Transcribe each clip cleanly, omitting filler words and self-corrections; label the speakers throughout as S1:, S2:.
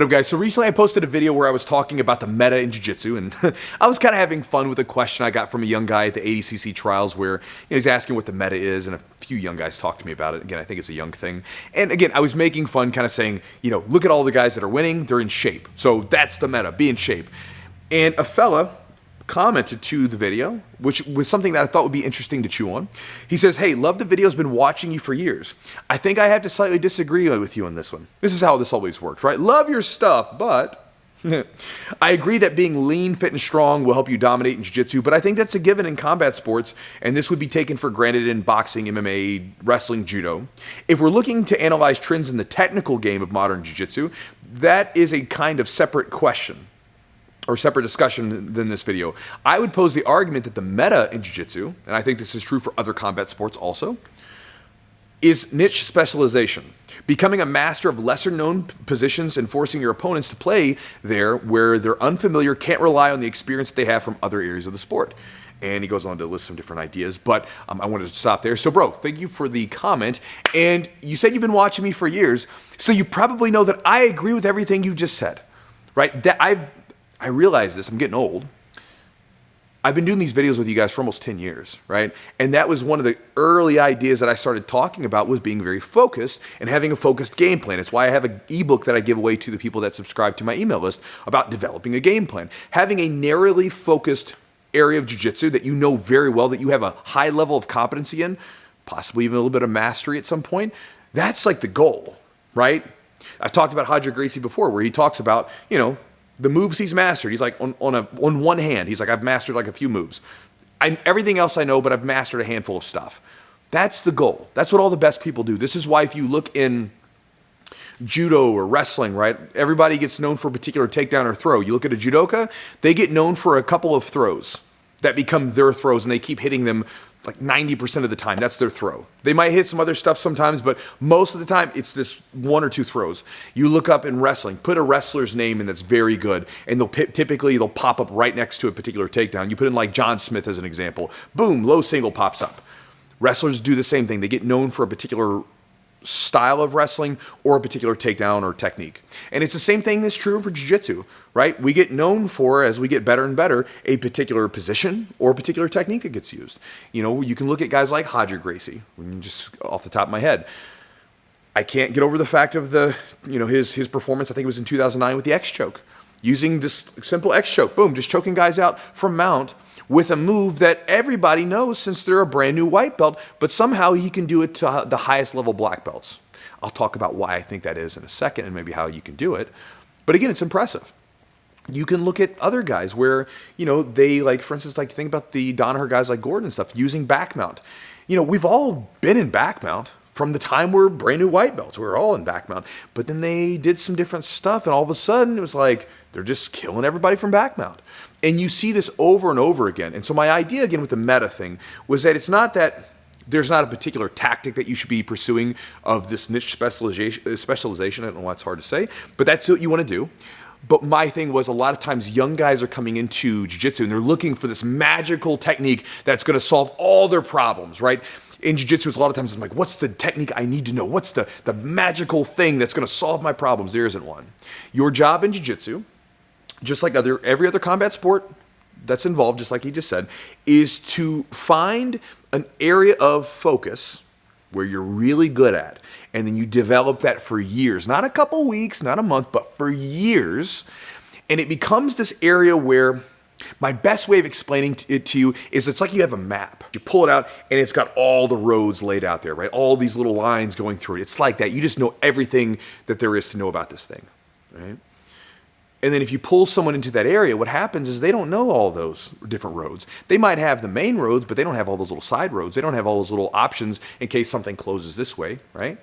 S1: What up, guys? So recently I posted a video where I was talking about the meta in Jiu-Jitsu, and I was kind of having fun with a question I got from a young guy at the ADCC trials where he's asking what the meta is, and a few young guys talked to me about it. Again, I think it's a young thing. And again, I was making fun, kind of saying, look at all the guys that are winning, they're in shape. So that's the meta, be in shape. And a fella commented to the video, which was something that I thought would be interesting to chew on. He says, hey, love the videos, been watching you for years. I think I have to slightly disagree with you on this one. This is how this always works, right? Love your stuff, but I agree that being lean, fit, and strong will help you dominate in jiu-jitsu, but I think that's a given in combat sports, and this would be taken for granted in boxing, MMA, wrestling, judo. If we're looking to analyze trends in the technical game of modern jiu-jitsu, that is a kind of separate question, or separate discussion than this video. I would pose the argument that the meta in jiu-jitsu, and I think this is true for other combat sports also, is niche specialization. Becoming a master of lesser known positions and forcing your opponents to play there where they're unfamiliar, can't rely on the experience that they have from other areas of the sport. And he goes on to list some different ideas, but I wanted to stop there. So bro, thank you for the comment. And you said you've been watching me for years, so you probably know that I agree with everything you just said, right? I realize this, I'm getting old. I've been doing these videos with you guys for almost 10 years, right? And that was one of the early ideas that I started talking about, was being very focused and having a focused game plan. It's why I have an ebook that I give away to the people that subscribe to my email list about developing a game plan. Having a narrowly focused area of jiu-jitsu that you know very well, that you have a high level of competency in, possibly even a little bit of mastery at some point, that's like the goal, right? I've talked about Roger Gracie before, where he talks about, the moves he's mastered. He's like, on one hand, he's like, I've mastered like a few moves. Everything else I know, but I've mastered a handful of stuff. That's the goal. That's what all the best people do. This is why if you look in judo or wrestling, right, everybody gets known for a particular takedown or throw. You look at a judoka, they get known for a couple of throws that become their throws, and they keep hitting them like 90% of the time. That's their throw. They might hit some other stuff sometimes, but most of the time it's this one or two throws. You look up in wrestling, put a wrestler's name in that's very good, and typically they'll pop up right next to a particular takedown. You put in like John Smith as an example. Boom, low single pops up. Wrestlers do the same thing. They get known for a particular style of wrestling or a particular takedown or technique. And it's the same thing that's true for jiu-jitsu, right? We get known for, as we get better and better, a particular position or a particular technique that gets used. You can look at guys like Roger Gracie, just off the top of my head. I can't get over the fact of his performance, I think it was in 2009 with the X choke. Using this simple X choke, boom, just choking guys out from mount with a move that everybody knows since they're a brand new white belt, but somehow he can do it to the highest level black belts. I'll talk about why I think that is in a second and maybe how you can do it. But again, it's impressive. You can look at other guys where, they like, for instance, like think about the Danaher guys like Gordon and stuff, using back mount. We've all been in back mount from the time we're brand new white belts. We were all in back mount. But then they did some different stuff, and all of a sudden it was like, they're just killing everybody from back mount. And you see this over and over again. And so my idea, again, with the meta thing was that it's not that there's not a particular tactic that you should be pursuing of this niche specialization. I don't know why it's hard to say, but that's what you want to do. But my thing was, a lot of times young guys are coming into jiu-jitsu and they're looking for this magical technique that's going to solve all their problems, right? In jiu-jitsu, it's a lot of times I'm like, what's the technique I need to know? What's the magical thing that's going to solve my problems? There isn't one. Your job in jiu-jitsu, just like every other combat sport that's involved, just like he just said, is to find an area of focus where you're really good at, and then you develop that for years, not a couple weeks, not a month, but for years, and it becomes this area where, my best way of explaining it to you is it's like you have a map. You pull it out and it's got all the roads laid out there, right? All these little lines going through it. It's like that. You just know everything that there is to know about this thing, right? And then if you pull someone into that area, what happens is they don't know all those different roads. They might have the main roads, but they don't have all those little side roads. They don't have all those little options in case something closes this way, right?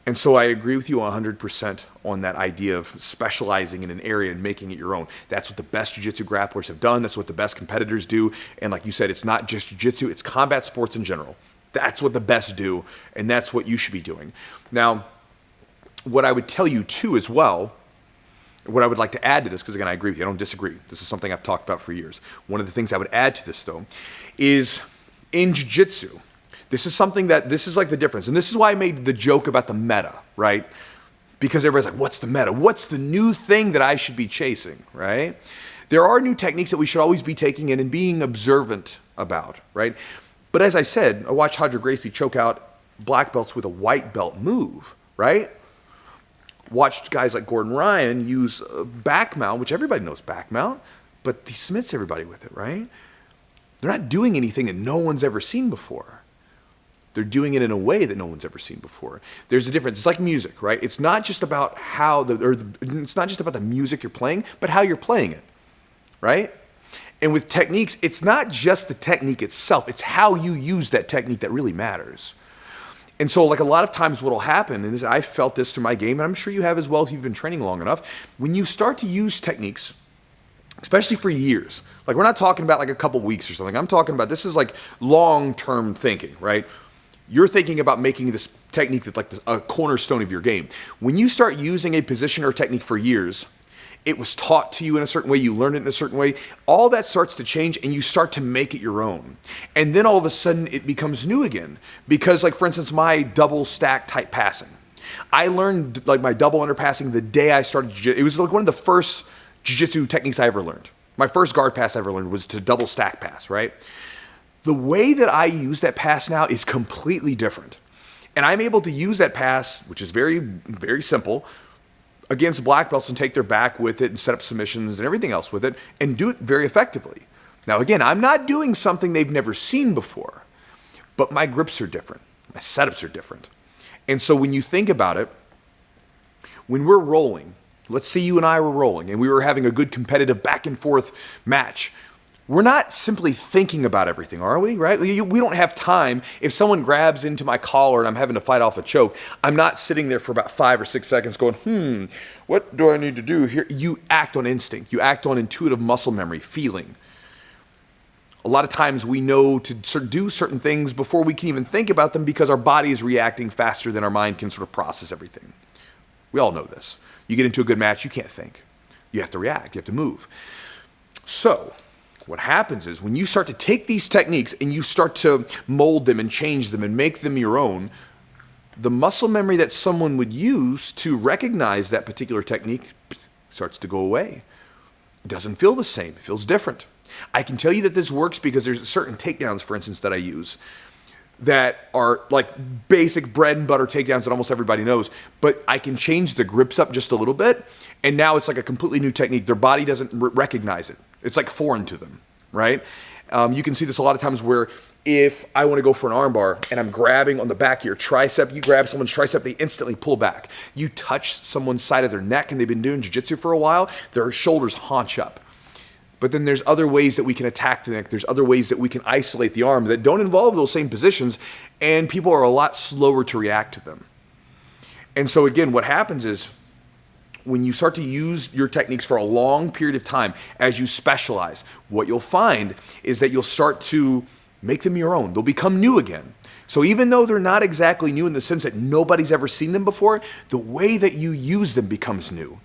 S1: And so I agree with you 100% on that idea of specializing in an area and making it your own. That's what the best jiu-jitsu grapplers have done. That's what the best competitors do. And like you said, it's not just jiu-jitsu, it's combat sports in general. That's what the best do, and that's what you should be doing. Now, what I would tell you too as well, what I would like to add to this, because again, I agree with you, I don't disagree. This is something I've talked about for years. One of the things I would add to this though, is in jiu-jitsu, this is like the difference. And this is why I made the joke about the meta, right? because everybody's like, what's the meta? What's the new thing that I should be chasing, right? There are new techniques that we should always be taking in and being observant about, right? But as I said, I watched Roger Gracie choke out black belts with a white belt move, right? Watched guys like Gordon Ryan use a back mount, which everybody knows back mount, but he submits everybody with it, right? They're not doing anything that no one's ever seen before. They're doing it in a way that no one's ever seen before. There's a difference. It's like music, right? It's not just about it's not just about the music you're playing, but how you're playing it, right? And with techniques, it's not just the technique itself. It's how you use that technique that really matters. And so like a lot of times what will happen, and I felt this through my game, and I'm sure you have as well if you've been training long enough, when you start to use techniques, especially for years, like we're not talking about like a couple weeks or something. I'm talking about this is like long-term thinking, right? You're thinking about making this technique that's like a cornerstone of your game. When you start using a position or technique for years, it was taught to you in a certain way, you learned it in a certain way, all that starts to change and you start to make it your own. And then all of a sudden it becomes new again. Because like for instance, my double stack type passing. I learned like my double under passing the day I started jiu-jitsu. It was like one of the first jiu-jitsu techniques I ever learned. My first guard pass I ever learned was to double stack pass, right? The way that I use that pass now is completely different. And I'm able to use that pass, which is very, very simple, against black belts and take their back with it and set up submissions and everything else with it and do it very effectively. Now again, I'm not doing something they've never seen before, but my grips are different. My setups are different. And so when you think about it, when we're rolling, let's say you and I were rolling and we were having a good competitive back and forth match, we're not simply thinking about everything, are we? Right? We don't have time. If someone grabs into my collar and I'm having to fight off a choke, I'm not sitting there for about 5 or 6 seconds going, what do I need to do here? You act on instinct. You act on intuitive muscle memory, feeling. A lot of times we know to do certain things before we can even think about them because our body is reacting faster than our mind can sort of process everything. We all know this. You get into a good match, you can't think. You have to react. You have to move. So what happens is when you start to take these techniques and you start to mold them and change them and make them your own, the muscle memory that someone would use to recognize that particular technique starts to go away. It doesn't feel the same. It feels different. I can tell you that this works because there's certain takedowns, for instance, that I use that are like basic bread and butter takedowns that almost everybody knows, but I can change the grips up just a little bit, and now it's like a completely new technique. Their body doesn't recognize it. It's like foreign to them, right? You can see this a lot of times where if I want to go for an armbar and I'm grabbing on the back of your tricep, you grab someone's tricep, they instantly pull back. You touch someone's side of their neck and they've been doing jiu-jitsu for a while, their shoulders haunch up. But then there's other ways that we can attack the neck. There's other ways that we can isolate the arm that don't involve those same positions, and people are a lot slower to react to them. And so again, what happens is when you start to use your techniques for a long period of time, as you specialize, what you'll find is that you'll start to make them your own. They'll become new again. So even though they're not exactly new in the sense that nobody's ever seen them before, the way that you use them becomes new.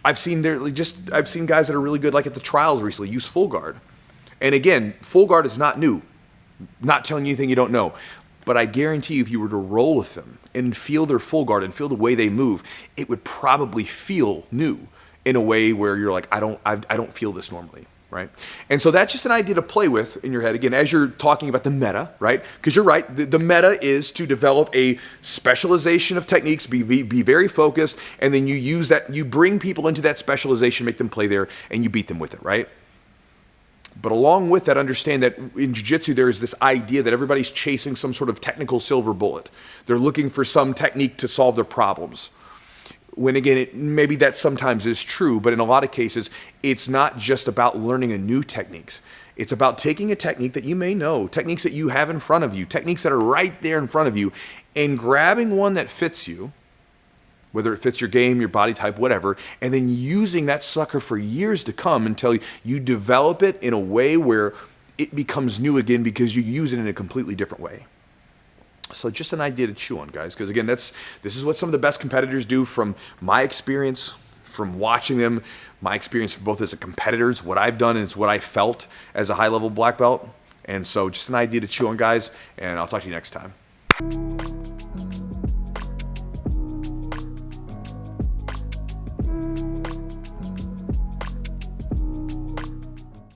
S1: I've seen guys that are really good, like at the trials recently, use full guard. And again, full guard is not new. Not telling you anything you don't know. But I guarantee you if you were to roll with them and feel their full guard and feel the way they move, it would probably feel new in a way where you're like, I don't feel this normally, right? And so that's just an idea to play with in your head, again, as you're talking about the meta, right? Because you're right, the meta is to develop a specialization of techniques, be very focused, and then you use that, you bring people into that specialization, make them play there, and you beat them with it, right? But along with that, understand that in jiu-jitsu, there is this idea that everybody's chasing some sort of technical silver bullet. They're looking for some technique to solve their problems. When again, maybe that sometimes is true, but in a lot of cases, it's not just about learning a new techniques. It's about taking a technique that you may know, techniques that you have in front of you, techniques that are right there in front of you, and grabbing one that fits you, whether it fits your game, your body type, whatever, and then using that sucker for years to come until you develop it in a way where it becomes new again because you use it in a completely different way. So just an idea to chew on, guys, because again, this is what some of the best competitors do from my experience, from watching them, my experience both as a competitor, it's what I've done and it's what I felt as a high-level black belt. And so just an idea to chew on, guys, and I'll talk to you next time.